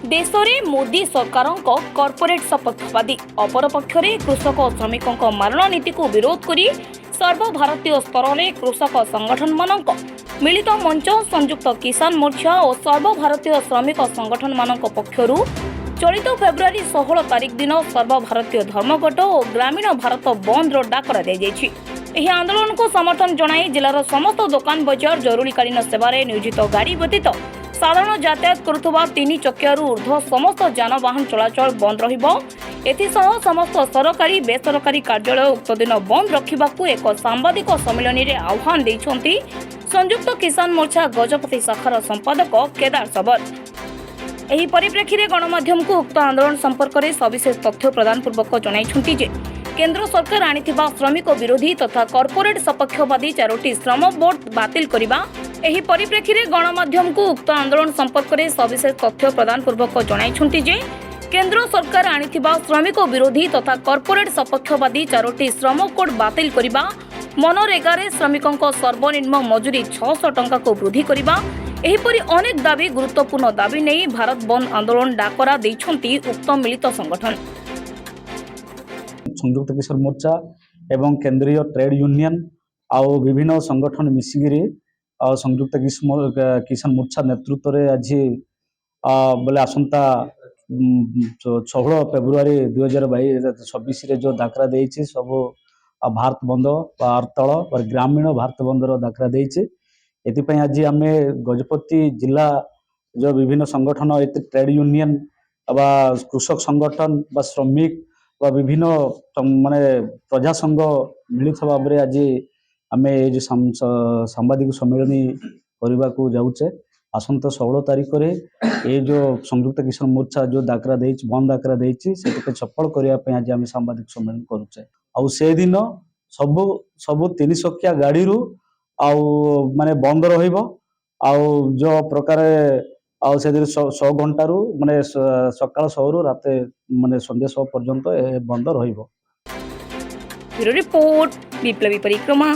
देश में मोदी सरकार कॉर्पोरेट सपक्षवादी अपरपक्षे कृषक और श्रमिकों मारण नीति को विरोध कर सर्वभारतीय स्तर में कृषक संगठन मान मिलित मंच संयुक्त किसान मोर्चा और सर्वभारतीय श्रमिक संगठन मान पक्षर चलित फेब्रुआरी 16 तारिख दिन सर्वभारतीय धर्मघट और ग्रामीण भारत बंद डाकरा दी आंदोलन को समर्थन जनाई जिलार समस्त दुकान बजार जरूरीकालीन सेवार नियोजित गाड़ी व्यतीत साधारण यातायात करुवा 3 चकियारू ऊर्ध्व समस्त जानवाहन चलाचल बंद रहिबो। समस्त सरकारी बेसरकारी कार्यालय उक्त दिन बंद रखा एक सांबादिक सम्मेलन में आह्वान देइछन्ति संयुक्त किसान मोर्चा गजपति शाखार संपादक केदार सबद। एही परिप्रेक्षी में गणमाध्यम को उक्त आंदोलन संपर्क में सविशेष तथ्य प्रदान पूर्वक जणाइछन्ति जे केंद्र सरकार आनिथिबा श्रमिक विरोधी तथा कॉर्पोरेट सपक्षवादी 4टी श्रम बोर्ड बातिल करिबा। एही परिप्रेक्षी में गणमाध्यम को उक्त आंदोलन संपर्क में सविशेष तथ्य प्रदान पूर्वक जणाइछन्ति जे केंद्र सरकार आनिथिबा श्रमिक विरोधी तथा कॉर्पोरेट सपक्षवादी 4टी श्रम कोड बातिल करिबा, मनरेगारे श्रमिकों सर्वनिम्न मजूरी 600 टंका को वृद्धि करिबा एहिपरि अनेक दाबी गुरुत्वपूर्ण दाबी नहीं भारत बंद आंदोलन डाकरा दैछन्ति उक्त मिलित संगठन। संयुक्त किसान मोर्चा एवं केंद्रीय ट्रेड यूनियन आउ विभिन्न संगठन मिसिगिरी संयुक्त किसान मोर्चा नेतृत्व में आज बोले आसंता 16 फेब्रुआरी 2026 जो डाकरा देइछि सब भारत बंद हड़ताल और ग्रामीण भारत बंदर डाकरा देइछि। एथिपाई आज आम गजपति जिला जो विभिन्न संगठन ट्रेड यूनियन बा कृषक संगठन बा श्रमिक बा विभिन्न माने प्रजा संघ मिलित भाव में आज आम ये सांबादिक सम्मेलन करने को जाऊे। आसंत 16 तारिख में ये जो संयुक्त किसान मोर्चा जो डाकरा बंद डाकरा देती सफल करने आज आम सांबादिक सम्मेलन करुचे। से दिन सब सब 3 चकिया गाड़ी रू माने बंद रहिबो जो प्रकार से 100 घंटा माने सकाळ 100 रु रात माने संध्या 100 पर्यंत बंद रहिबो। ब्यूरो रिपोर्ट विप्लवी परिक्रमा।